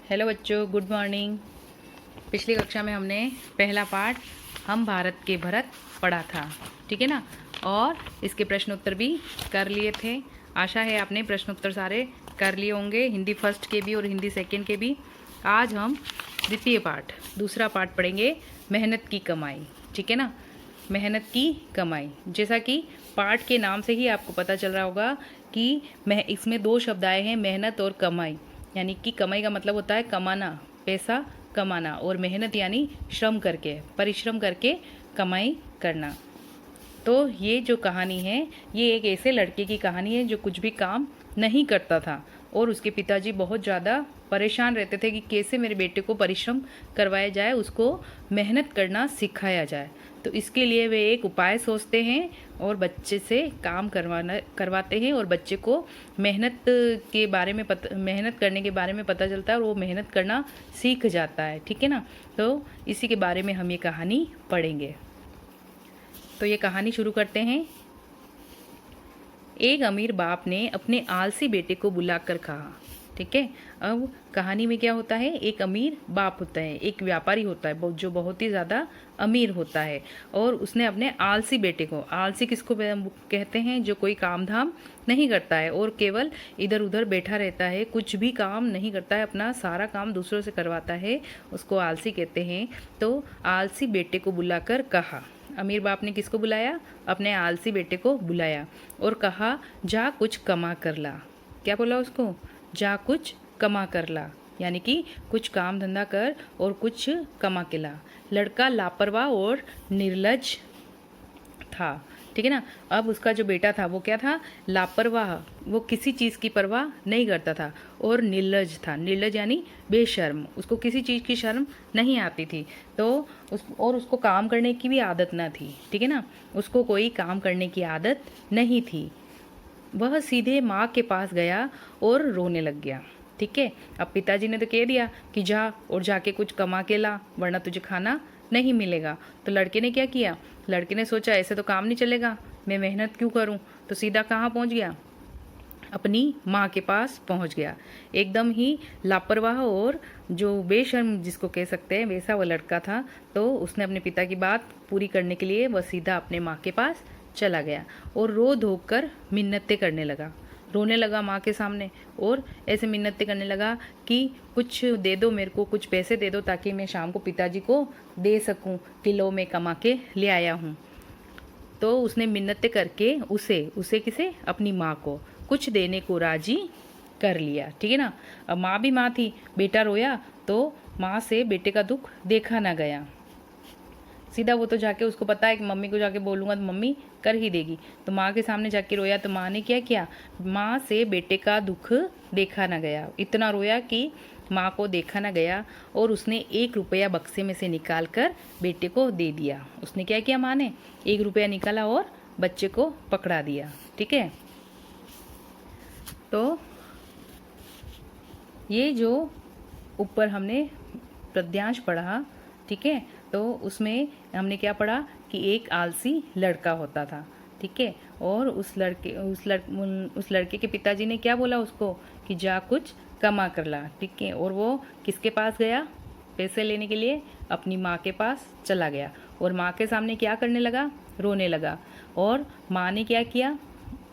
Hello बच्चों, good morning. पिछली कक्षा में हमने पहला पाठ हम भारत के भरत पढ़ा था, ठीक है ना। और इसके प्रश्न उत्तर भी कर लिए थे। आशा है आपने प्रश्न उत्तर सारे कर लिए होंगे, हिंदी फर्स्ट के भी और हिंदी सेकंड के भी। आज हम द्वितीय पाठ दूसरा पाठ पढ़ेंगे, मेहनत की कमाई, ठीक है ना। मेहनत की कमाई, जैसा कि पाठ के नाम से ही आपको पता चल रहा होगा कि इसमें दो शब्द आए हैं, मेहनत और कमाई। यानी कि कमाई का मतलब होता है कमाना, पैसा कमाना, और मेहनत यानी श्रम करके, परिश्रम करके कमाई करना। तो ये जो कहानी है, ये एक ऐसे लड़के की कहानी है जो कुछ भी काम नहीं करता था और उसके पिताजी बहुत ज़्यादा परेशान रहते थे कि कैसे मेरे बेटे को परिश्रम करवाया जाए, उसको मेहनत करना सिखाया जाए। तो इसके लिए वे एक उपाय सोचते हैं और बच्चे से काम करवाते हैं और बच्चे को मेहनत करने के बारे में पता चलता है और वो मेहनत करना सीख जाता है, ठीक है ना। तो इसी के बारे में हम ये कहानी पढ़ेंगे। तो ये कहानी शुरू करते हैं। एक अमीर बाप ने अपने आलसी बेटे को बुलाकर कहा, ठीक है। अब कहानी में क्या होता है, एक अमीर बाप होता है, एक व्यापारी होता है जो बहुत ही ज़्यादा अमीर होता है, और उसने अपने आलसी बेटे को, आलसी किसको कहते हैं, जो कोई काम धाम नहीं करता है और केवल इधर उधर बैठा रहता है, कुछ भी काम नहीं करता है, अपना सारा काम दूसरों से करवाता है, उसको आलसी कहते हैं। तो आलसी बेटे को बुलाकर कहा, अमीर बाप ने किसको बुलाया, अपने आलसी बेटे को बुलाया और कहा, जा कुछ कमा कर ला। क्या बोला उसको, जा कुछ कमा कर ला, यानी कि कुछ काम धंधा कर और कुछ कमा के ला। लड़का लापरवाह और निर्लज था, ठीक है ना। अब उसका जो बेटा था वो क्या था, लापरवाह, वो किसी चीज़ की परवाह नहीं करता था, और निर्लज था। निर्लज यानी बेशर्म, उसको किसी चीज़ की शर्म नहीं आती थी। तो उसको काम करने की भी आदत ना थी, ठीक है ना, उसको कोई काम करने की आदत नहीं थी। वह सीधे माँ के पास गया और रोने लग गया, ठीक है। अब पिताजी ने तो कह दिया कि जा और जाके कुछ कमा के ला, वरना तुझे खाना नहीं मिलेगा। तो लड़के ने क्या किया, लड़के ने सोचा ऐसे तो काम नहीं चलेगा, मैं मेहनत क्यों करूं। तो सीधा कहाँ पहुंच गया, अपनी माँ के पास पहुंच गया। एकदम ही लापरवाह और जो बेशर्म जिसको कह सकते हैं, वैसा वह लड़का था। तो उसने अपने पिता की बात पूरी करने के लिए वह सीधा अपने माँ के पास चला गया और रो धो कर मिन्नतें करने लगा, रोने लगा माँ के सामने, और ऐसे मिन्नतें करने लगा कि कुछ दे दो मेरे को, कुछ पैसे दे दो ताकि मैं शाम को पिताजी को दे सकूं कि लो मैं कमा के ले आया हूँ। तो उसने मिन्नतें करके उसे किसे, अपनी माँ को कुछ देने को राजी कर लिया, ठीक है ना। अब माँ भी माँ थी, बेटा रोया तो माँ से बेटे का दुख देखा ना गया। सीधा वो तो जाके, उसको पता है कि मम्मी को जाके बोलूँगा तो मम्मी कर ही देगी, तो माँ के सामने जाके रोया। तो माँ ने क्या किया, माँ से बेटे का दुख देखा ना गया, इतना रोया कि माँ को देखा ना गया, और उसने 1 रुपया बक्से में से निकाल कर बेटे को दे दिया। उसने क्या किया, माँ ने 1 रुपया निकाला और बच्चे को पकड़ा दिया, ठीक है। तो ये जो ऊपर हमने पद्यांश पढ़ा, ठीक है, तो उसमें हमने क्या पढ़ा कि एक आलसी लड़का होता था, ठीक है, और उस लड़के के पिताजी ने क्या बोला उसको कि जा कुछ कमा कर ला, ठीक है। और वो किसके पास गया, पैसे लेने के लिए अपनी माँ के पास चला गया, और माँ के सामने क्या करने लगा, रोने लगा। और माँ ने क्या किया,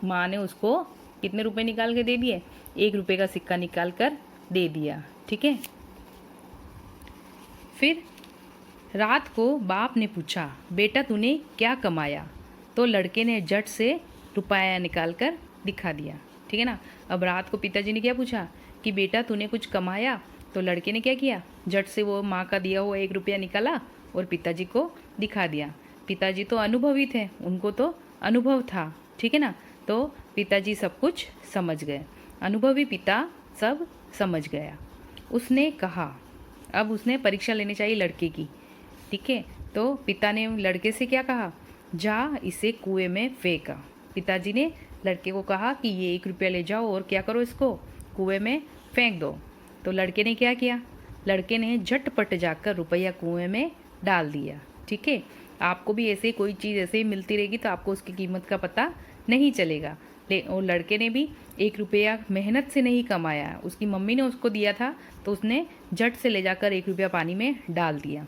माँ ने उसको कितने रुपए निकाल के दे दिए, 1 रुपये का सिक्का निकाल कर दे दिया, ठीक है। फिर रात को बाप ने पूछा, बेटा तूने क्या कमाया। तो लड़के ने झट से रुपया निकाल कर दिखा दिया, ठीक है ना। अब रात को पिताजी ने क्या पूछा कि बेटा तूने कुछ कमाया। तो लड़के ने क्या किया, झट से वो माँ का दिया हुआ 1 रुपया निकाला और पिताजी को दिखा दिया। पिताजी तो अनुभवी थे, उनको तो अनुभव था, ठीक है ना। तो पिताजी सब कुछ समझ गए, अनुभवी पिता सब समझ गया। उसने कहा, अब उसने परीक्षा लेनी चाहिए लड़के की, ठीक है। तो पिता ने लड़के से क्या कहा, जा इसे कुएं में फेंका। पिताजी ने लड़के को कहा कि ये 1 रुपया ले जाओ और क्या करो, इसको कुएं में फेंक दो। तो लड़के ने क्या किया, लड़के ने झटपट जाकर रुपया कुएं में डाल दिया, ठीक है। आपको भी ऐसे कोई चीज़ ऐसे ही मिलती रहेगी तो आपको उसकी कीमत का पता नहीं चलेगा, और लड़के ने भी 1 रुपया मेहनत से नहीं कमाया, उसकी मम्मी ने उसको दिया था तो उसने झट से ले जाकर 1 रुपया पानी में डाल दिया।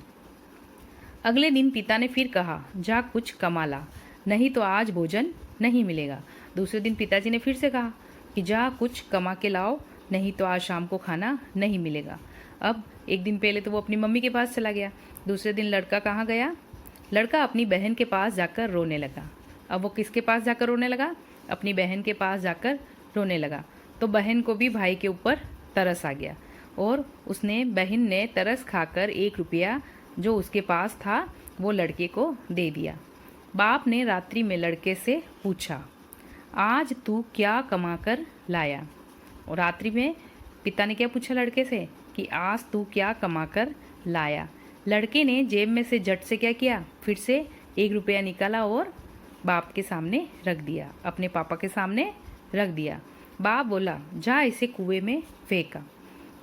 अगले दिन पिता ने फिर कहा, जा कुछ कमा ला, नहीं तो आज भोजन नहीं मिलेगा। दूसरे दिन पिताजी ने फिर से कहा कि जा कुछ कमा के लाओ, नहीं तो आज शाम को खाना नहीं मिलेगा। अब एक दिन पहले तो वो अपनी मम्मी के पास चला गया, दूसरे दिन लड़का कहाँ गया? लड़का अपनी बहन के पास जाकर रोने लगा। अब वो किसके पास जाकर रोने लगा? अपनी बहन के पास जाकर रोने लगा। तो बहन को भी भाई के ऊपर तरस आ गया और बहन ने तरस खाकर 1 रुपया जो उसके पास था वो लड़के को दे दिया। बाप ने रात्रि में लड़के से पूछा, आज तू क्या कमा कर लाया? और रात्रि में पिता ने क्या पूछा लड़के से कि आज तू क्या कमा कर लाया? लड़के ने जेब में से झट से क्या किया, फिर से 1 रुपया निकाला और बाप के सामने रख दिया, अपने पापा के सामने रख दिया। बाप बोला, जा इसे कुएं में फेंका।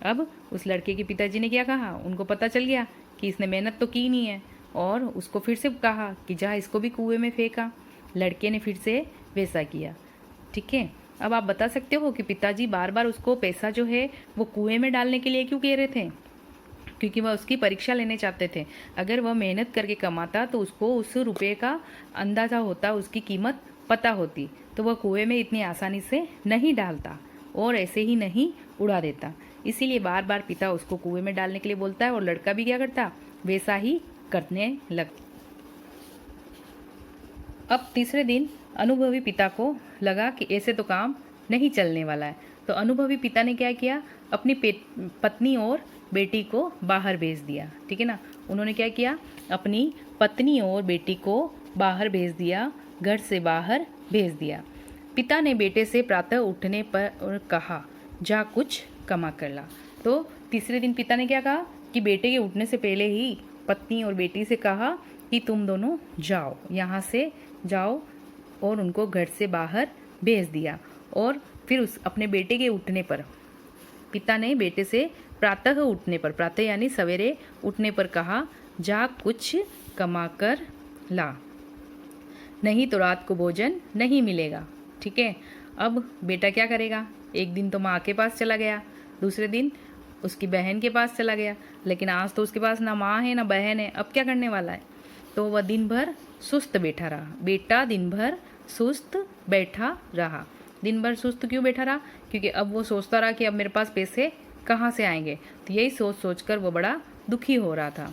अब उस लड़के के पिताजी ने क्या कहा, उनको पता चल गया कि इसने मेहनत तो की नहीं है, और उसको फिर से कहा कि जा इसको भी कुएं में फेंका। लड़के ने फिर से वैसा किया। ठीक है, अब आप बता सकते हो कि पिताजी बार बार उसको पैसा जो है वो कुएं में डालने के लिए क्यों कह रहे थे? क्योंकि वह उसकी परीक्षा लेने चाहते थे। अगर वह मेहनत करके कमाता तो उसको उस रुपये का अंदाज़ा होता, उसकी कीमत पता होती, तो वह कुएं में इतनी आसानी से नहीं डालता और ऐसे ही नहीं उड़ा देता। इसीलिए बार बार पिता उसको कुएं में डालने के लिए बोलता है और लड़का भी क्या करता, वैसा ही करने लगता। अब तीसरे दिन अनुभवी पिता को लगा कि ऐसे तो काम नहीं चलने वाला है, तो अनुभवी पिता ने क्या किया, अपनी पत्नी और बेटी को बाहर भेज दिया। ठीक है ना, उन्होंने क्या किया, अपनी पत्नी और बेटी को बाहर भेज दिया, घर से बाहर भेज दिया। पिता ने बेटे से प्रातः उठने पर कहा, जा कुछ कमा कर ला। तो तीसरे दिन पिता ने क्या कहा कि बेटे के उठने से पहले ही पत्नी और बेटी से कहा कि तुम दोनों जाओ, यहाँ से जाओ, और उनको घर से बाहर भेज दिया। और फिर अपने बेटे के उठने पर पिता ने बेटे से प्रातः उठने पर, प्रातः यानी सवेरे उठने पर कहा, जा कुछ कमा कर ला, नहीं तो रात को भोजन नहीं मिलेगा। ठीक है, अब बेटा क्या करेगा, एक दिन तो माँ के पास चला गया, दूसरे दिन उसकी बहन के पास चला गया, लेकिन आज तो उसके पास ना माँ है ना बहन है। अब क्या करने वाला है? तो वह दिन भर सुस्त बैठा रहा। बेटा दिन भर सुस्त बैठा रहा। दिन भर सुस्त क्यों बैठा रहा? क्योंकि अब वो सोचता रहा कि अब मेरे पास पैसे कहाँ से आएंगे। तो यही सोच सोचकर वो बड़ा दुखी हो रहा था।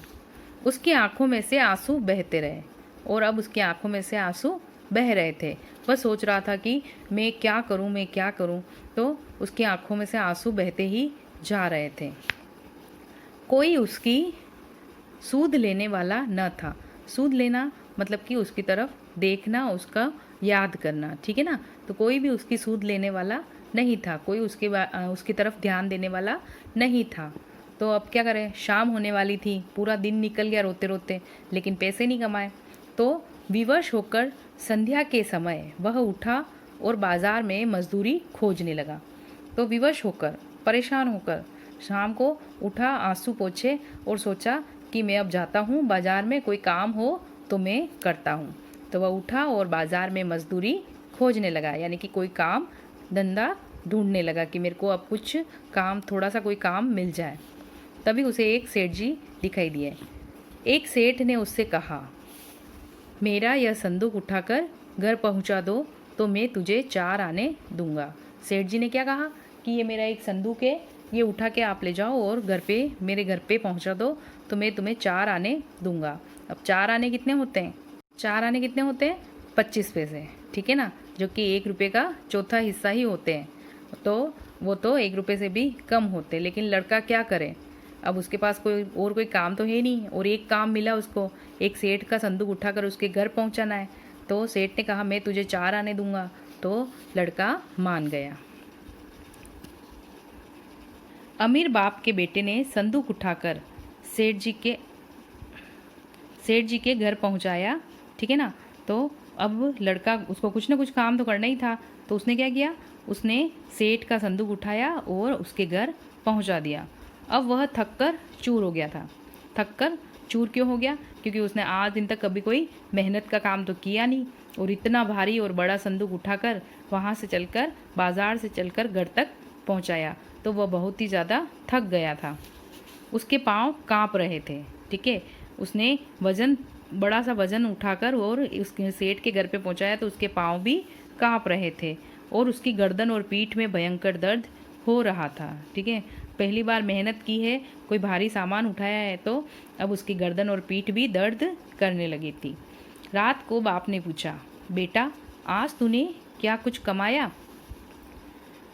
उसकी आंखों में से आंसू बहते रहे, और अब उसकी आंखों में से आंसू बह रहे थे। वह सोच रहा था कि मैं क्या करूं, मैं क्या करूं। तो उसकी आंखों में से आंसू बहते ही जा रहे थे। कोई उसकी सूद लेने वाला न था। सूद लेना मतलब कि उसकी तरफ देखना, उसका याद करना। ठीक है ना, तो कोई भी उसकी सूद लेने वाला नहीं था, कोई उसकी तरफ ध्यान देने वाला नहीं था। तो अब क्या करें, शाम होने वाली थी, पूरा दिन निकल गया रोते रोते, लेकिन पैसे नहीं कमाए। तो विवश होकर संध्या के समय वह उठा और बाजार में मजदूरी खोजने लगा। तो विवश होकर, परेशान होकर शाम को उठा, आंसू पोंछे और सोचा कि मैं अब जाता हूँ बाजार में, कोई काम हो तो मैं करता हूँ। तो वह उठा और बाजार में मजदूरी खोजने लगा, यानी कि कोई काम धंधा ढूंढने लगा कि मेरे को अब कुछ काम, थोड़ा सा कोई काम मिल जाए। तभी उसे एक सेठ जी दिखाई दिए। एक सेठ ने उससे कहा, मेरा यह संदूक उठाकर घर पहुंचा दो तो मैं तुझे 4 आने दूंगा। सेठ जी ने क्या कहा कि ये मेरा एक संदूक है, ये उठा के आप ले जाओ और मेरे घर पे पहुंचा दो तो मैं तुम्हें 4 आने दूंगा। अब 4 आने कितने होते हैं? 4 आने कितने होते हैं? 25 पैसे। ठीक है ना, जो कि 1 रुपये का चौथा हिस्सा ही होते हैं। तो वो तो 1 रुपये से भी कम होते। लेकिन लड़का क्या करे, अब उसके पास कोई काम तो है नहीं, और एक काम मिला उसको, एक सेठ का संदूक उठाकर उसके घर पहुंचाना है। तो सेठ ने कहा मैं तुझे 4 आने दूंगा, तो लड़का मान गया। अमीर बाप के बेटे ने संदूक उठाकर सेठ जी के घर पहुंचाया। ठीक है ना, तो अब लड़का, उसको कुछ ना कुछ काम तो करना ही था, तो उसने क्या किया, उसने सेठ का संदूक उठाया और उसके घर पहुंचा दिया। अब वह थक कर चूर हो गया था। थक कर चूर क्यों हो गया? क्योंकि उसने आज दिन तक कभी कोई मेहनत का काम तो किया नहीं, और इतना भारी और बड़ा संदूक उठाकर वहाँ से चलकर बाजार से चलकर घर तक पहुँचाया तो वह बहुत ही ज़्यादा थक गया था। उसके पाँव काँप रहे थे। ठीक है, उसने बड़ा सा वज़न उठाकर और उसके सेठ के घर पे पहुँचाया तो उसके पाँव भी काँप रहे थे और उसकी गर्दन और पीठ में भयंकर दर्द हो रहा था। ठीक है, पहली बार मेहनत की है, कोई भारी सामान उठाया है तो अब उसकी गर्दन और पीठ भी दर्द करने लगी थी। रात को बाप ने पूछा, बेटा आज तूने क्या कुछ कमाया?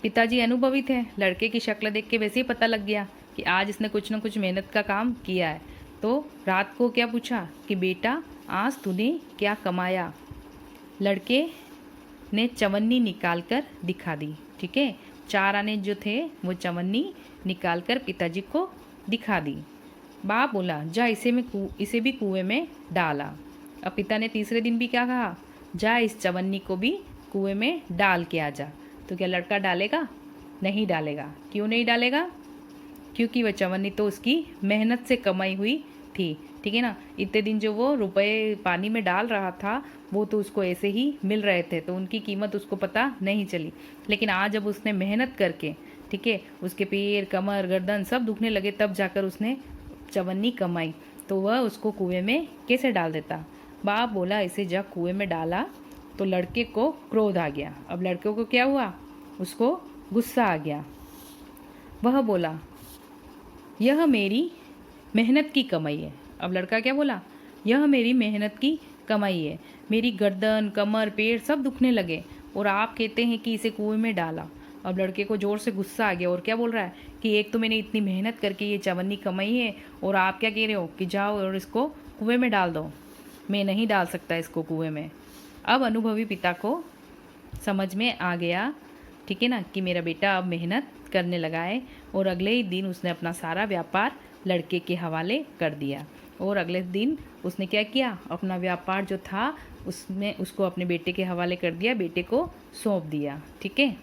पिताजी अनुभवी थे, लड़के की शक्ल देख के वैसे ही पता लग गया कि आज इसने कुछ न कुछ मेहनत का काम किया है। तो रात को क्या पूछा कि बेटा आज तूने क्या कमाया? लड़के ने चवन्नी निकाल कर दिखा दी। ठीक है, 4 आने जो थे वो चवन्नी निकाल कर पिताजी को दिखा दी। बाप बोला, जा इसे भी कुएं में डाला। अब पिता ने तीसरे दिन भी क्या कहा, जा इस चवन्नी को भी कुएं में डाल के आ जा। तो क्या लड़का डालेगा? नहीं डालेगा। क्यों नहीं डालेगा? क्योंकि वह चवन्नी तो उसकी मेहनत से कमाई हुई थी। ठीक है ना, इतने दिन जो वो रुपए पानी में डाल रहा था वो तो उसको ऐसे ही मिल रहे थे तो उनकी कीमत उसको पता नहीं चली। लेकिन आज जब उसने मेहनत करके, ठीक है, उसके पैर कमर गर्दन सब दुखने लगे तब जाकर उसने चवन्नी कमाई तो वह उसको कुएं में कैसे डाल देता? बाप बोला, इसे जब कुएं में डाला तो लड़के को क्रोध आ गया। अब लड़के को क्या हुआ? उसको गुस्सा आ गया। वह बोला, यह मेरी मेहनत की कमाई है। अब लड़का क्या बोला? यह मेरी मेहनत की कमाई है, मेरी गर्दन कमर पेट सब दुखने लगे और आप कहते हैं कि इसे कुएं में डाला। अब लड़के को ज़ोर से गुस्सा आ गया और क्या बोल रहा है कि एक तो मैंने इतनी मेहनत करके ये चवन्नी कमाई है और आप क्या कह रहे हो कि जाओ और इसको कुएं में डाल दो। मैं नहीं डाल सकता इसको कुएं में। अब अनुभवी पिता को समझ में आ गया, ठीक है ना, कि मेरा बेटा अब मेहनत करने लगा है और अगले ही दिन उसने अपना सारा व्यापार लड़के के हवाले कर दिया। और अगले दिन उसने क्या किया, अपना व्यापार जो था उसमें उसको अपने बेटे के हवाले कर दिया, बेटे को सौंप दिया। ठीक है,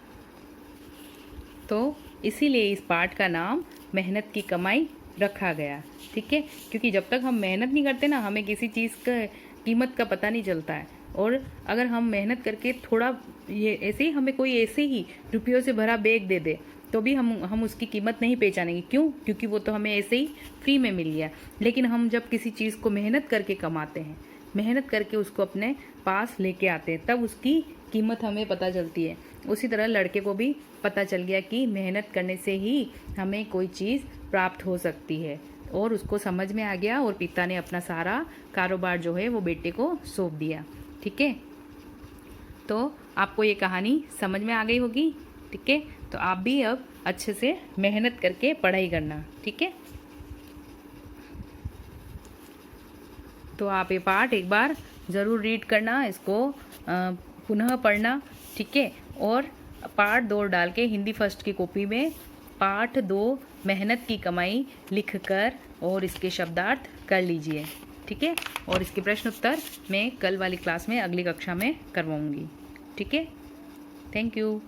तो इसीलिए इस पाठ का नाम मेहनत की कमाई रखा गया। ठीक है, क्योंकि जब तक हम मेहनत नहीं करते ना हमें किसी चीज़ का कीमत का पता नहीं चलता है। और अगर हम मेहनत करके थोड़ा ये ऐसे ही हमें कोई ऐसे ही रुपयों से भरा बैग दे दे तो भी हम उसकी कीमत नहीं पहचानेंगे। क्यों? क्योंकि वो तो हमें ऐसे ही फ्री में मिल गया। लेकिन हम जब किसी चीज़ को मेहनत करके कमाते हैं, मेहनत करके उसको अपने पास लेके आते हैं, तब उसकी कीमत हमें पता चलती है। उसी तरह लड़के को भी पता चल गया कि मेहनत करने से ही हमें कोई चीज़ प्राप्त हो सकती है और उसको समझ में आ गया और पिता ने अपना सारा कारोबार जो है वो बेटे को सौंप दिया। ठीक है, तो आपको ये कहानी समझ में आ गई होगी। ठीक है, तो आप भी अब अच्छे से मेहनत करके पढ़ाई करना। ठीक है, तो आप ये पाठ एक बार ज़रूर रीड करना, इसको पुनः पढ़ना। ठीक है, और पार्ट 2 डाल के हिंदी फर्स्ट की कॉपी में पाठ 2 मेहनत की कमाई लिखकर और इसके शब्दार्थ कर लीजिए। ठीक है, और इसके प्रश्न उत्तर मैं कल वाली क्लास में अगली कक्षा में करवाऊंगी। ठीक है, थैंक यू।